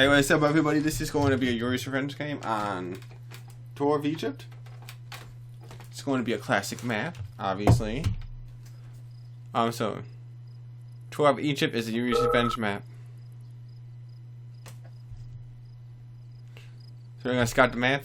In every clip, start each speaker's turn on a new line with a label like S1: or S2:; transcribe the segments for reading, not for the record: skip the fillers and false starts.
S1: Hey, what's up, everybody? This is going to be a Yuris Revenge game on Tour of Egypt. It's going to be a classic map, obviously. So Tour of Egypt is a Yuris Revenge map. So we're gonna scout the map.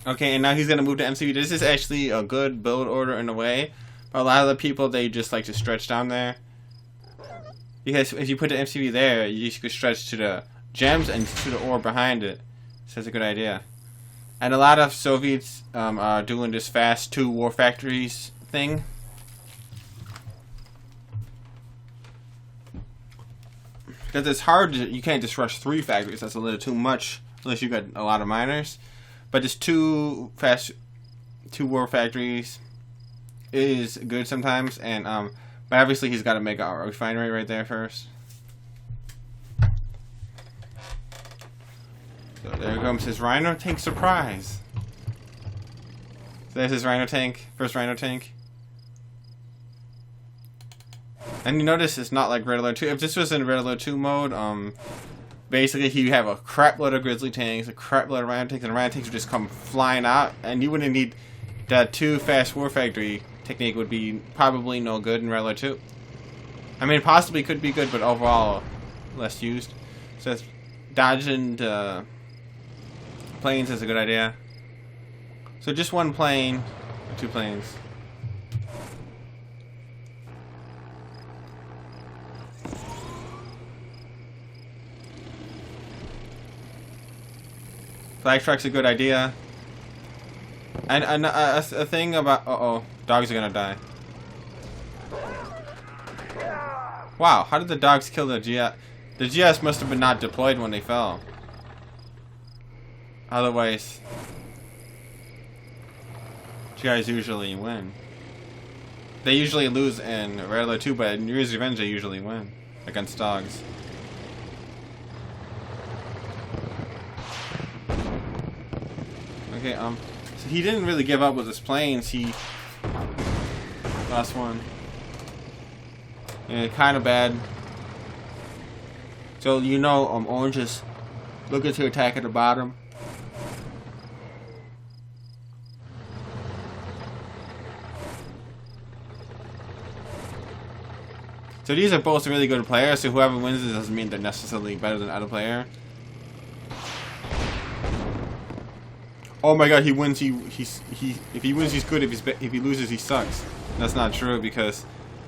S1: Okay, and now he's gonna move to MCV. This is actually a good build order in a way, but a lot of the people, they just like to stretch down there. Because if you put the MCV there, you could stretch to the gems and to the ore behind it. So that's a good idea. And a lot of Soviets are doing this fast 2 war factories thing. Because it's hard to, you can't just rush 3 factories, that's a little too much unless you got a lot of miners. But just 2 war factories is good sometimes, and but obviously he's got to make a refinery right there first. So there comes his Rhino tank surprise. So there's his Rhino tank, first Rhino tank. And you notice it's not like Red Alert 2. If this was in Red Alert 2 mode, basically you have a crap load of grizzly tanks, a crap load of Rhino tanks, and the Rhino tanks would just come flying out, and you wouldn't need that 2 fast war factory technique would be probably no good in Red Alert 2. I mean, possibly could be good, but overall less used. So dodging the planes is a good idea. So just 1 plane, or 2 planes. Flag strike's a good idea. And a thing about... Uh-oh. Dogs are gonna die. Wow, how did the dogs kill the GS? The GS must have been not deployed when they fell. Otherwise... GIs usually win. They usually lose in Red Alert 2, but in Yuris Revenge they usually win. Against dogs. Okay, so he didn't really give up with his planes. He lost 1. Yeah, kind of bad. So you know, Orange is looking to attack at the bottom. So these are both really good players. So whoever wins this doesn't mean they're necessarily better than the other player. Oh my god, he wins, if he wins he's good, if he loses he sucks. That's not true because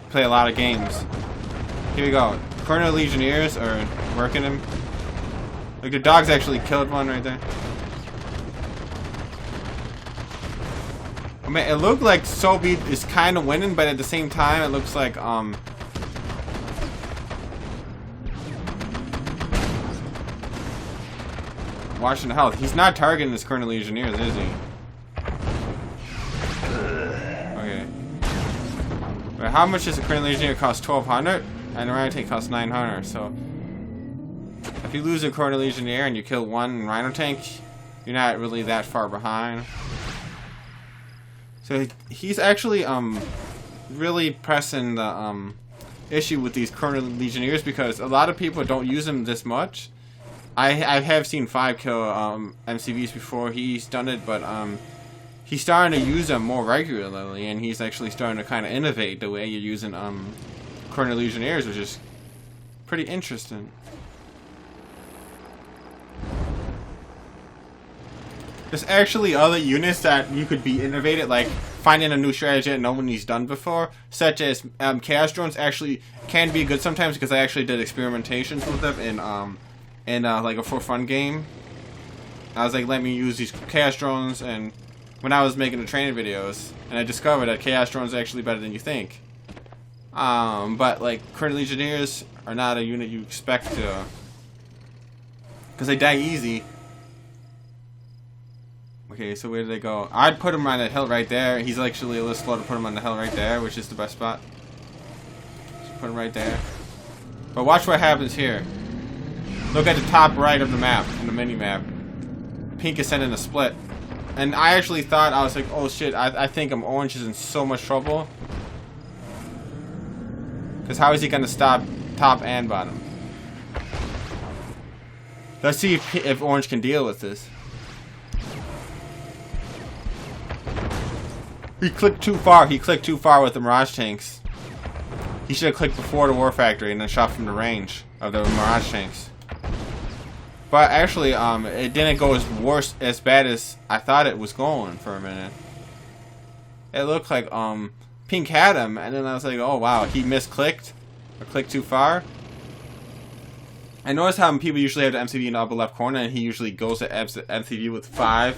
S1: I play a lot of games. Here we go. Colonel Legionnaires are working him. Like the dogs actually killed one right there. I mean, it looked like Soviet is kind of winning, but at the same time it looks like watching the health. He's not targeting his Colonel Legionnaires, is he? Okay. But how much does a Colonel Legionnaire cost? 1,200? And the Rhino tank costs 900. So if you lose a Colonel Legionnaire and you kill 1 Rhino tank, you're not really that far behind. So he's actually really pressing the issue with these Colonel Legionnaires because a lot of people don't use them this much. I have seen 5 kill MCVs before he's done it, but he's starting to use them more regularly, and he's actually starting to kind of innovate the way you're using Colonel Legionnaires, which is pretty interesting. There's actually other units that you could be innovated, like finding a new strategy that nobody's done before, such as chaos drones actually can be good sometimes, because I actually did experimentations with them in like a for fun game. I was like, let me use these chaos drones, and when I was making the training videos, and I discovered that chaos drones are actually better than you think. But like current legionnaires are not a unit you expect to, because they die easy. Okay, so where did they go? I'd put him on the hill right there. He's actually a little slow to put him on the hill right there, which is the best spot. Just put him right there. But watch what happens here. Look at the top right of the map, in the mini map. Pink is sending a split. And I actually thought, I was like, oh shit, I think orange is in so much trouble. Because how is he going to stop top and bottom? Let's see if orange can deal with this. He clicked too far. He clicked too far with the Mirage tanks. He should have clicked before the War Factory and then shot from the range of the Mirage tanks. But actually, it didn't go as bad as I thought it was going for a minute. It looked like Pink had him, and then I was like, oh wow, he misclicked or clicked too far. I noticed how people usually have the MCV in the upper left corner, and he usually goes to MCV with 5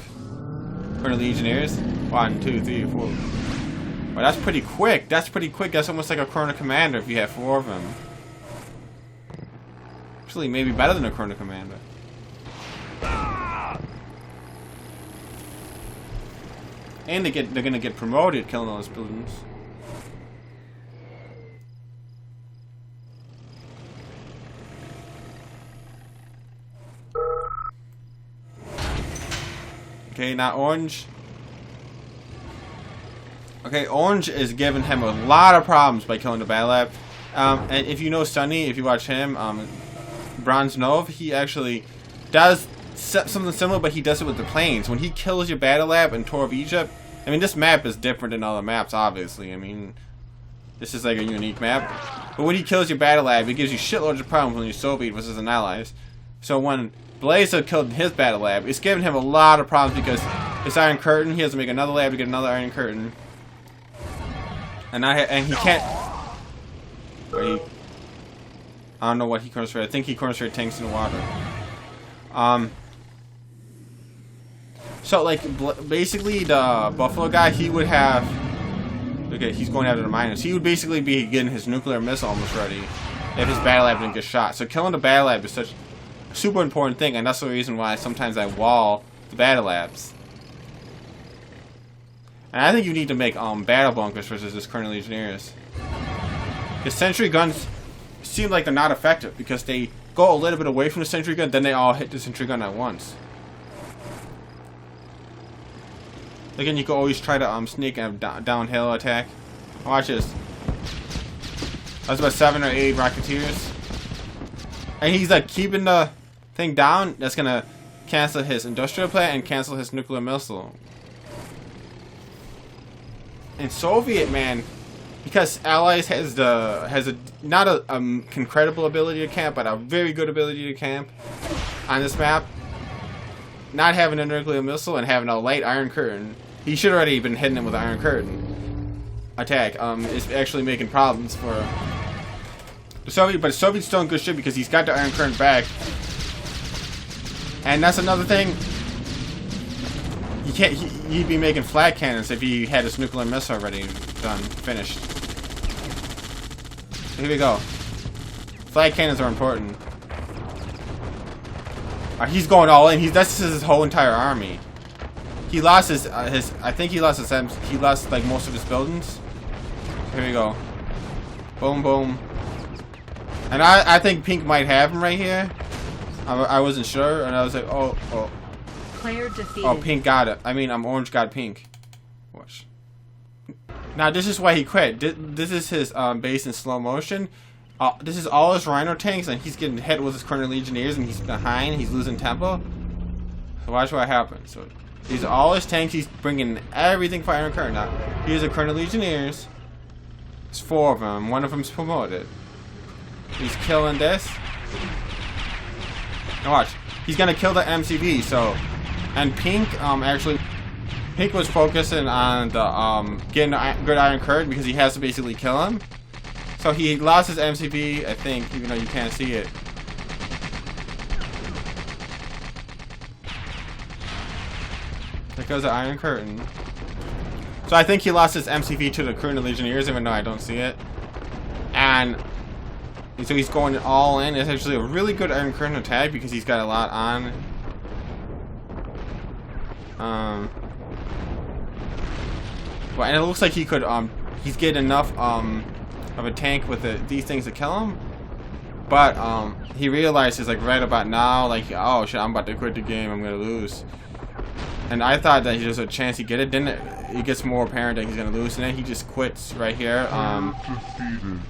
S1: for the Legionnaires. 1, 2, 3, 4. Well, that's pretty quick. That's pretty quick. That's almost like a Chrono Commander if you have 4 of them. Actually, maybe better than a Chrono Commander. And they're gonna get promoted killing all those buildings. Okay, now orange. Okay, orange is giving him a lot of problems by killing the Battle Lab. And if you know Sunny, if you watch him, Bronze Nov, he actually does something similar, but he does it with the planes. When he kills your Battle Lab in Tour of Egypt, I mean, this map is different than other maps, obviously. I mean, this is like a unique map. But when he kills your Battle Lab, it gives you shitloads of problems when you're Soviet versus an allies. So when Blazer killed his Battle Lab, it's giving him a lot of problems because it's Iron Curtain. He has to make another lab to get another Iron Curtain. And he can't. Wait. I don't know what he corners for. I think he corners for tanks in the water. So like basically the Buffalo guy, he would have. Okay, he's going after the miners. He would basically be getting his nuclear missile almost ready if his Battle Lab didn't get shot. So killing the Battle Lab is such a super important thing, and that's the reason why sometimes I wall the Battle Labs. And I think you need to make battle bunkers versus this current Legionnaires. The sentry guns seem like they're not effective because they go a little bit away from the sentry gun, then they all hit the sentry gun at once. Again, you can always try to sneak a downhill attack. Watch this. That's about 7 or 8 Rocketeers. And he's like keeping the thing down. That's gonna cancel his industrial plant and cancel his nuclear missile. In Soviet, man, because Allies has not a incredible ability to camp, but a very good ability to camp on this map. Not having a nuclear missile and having a light Iron Curtain, he should already been hitting him with an Iron Curtain attack. Is actually making problems for the Soviet, but the Soviet's still in good shape because he's got the Iron Curtain back. And that's another thing. He'd be making flat cannons if he had his nuclear missile already finished. So here we go. Flat cannons are important. He's going all in. That's his whole entire army. He lost his. I think he lost his. He lost like most of his buildings. Here we go. Boom, boom. And I think Pink might have him right here. I wasn't sure, and I was like, oh.
S2: Player defeated.
S1: Oh, Pink got it. I mean, Orange got Pink. Watch. Now, this is why he quit. This is his base in slow motion. This is all his Rhino tanks, and he's getting hit with his current Legionnaires, and he's behind. He's losing tempo. So watch what happens. So these are all his tanks. He's bringing everything for Iron Curtain. Now, here's the current Legionnaires. There's 4 of them. One of them's promoted. He's killing this. Now watch. He's gonna kill the MCV. So. And Pink, actually, Pink was focusing on the getting a good Iron Curtain because he has to basically kill him. So he lost his MCV, I think, even though you can't see it. There goes the Iron Curtain. So I think he lost his MCV to the Curtain of Legionnaires, even though I don't see it. And so he's going all in. It's actually a really good Iron Curtain attack because he's got a lot on. Well, and it looks like he could he's getting enough of a tank with these things to kill him. But he realizes like right about now, like, oh shit, I'm about to quit the game, I'm gonna lose. And I thought that there's a chance he get it. Then it gets more apparent that he's gonna lose, and then he just quits right here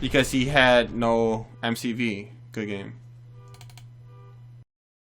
S1: because he had no MCV. Good game.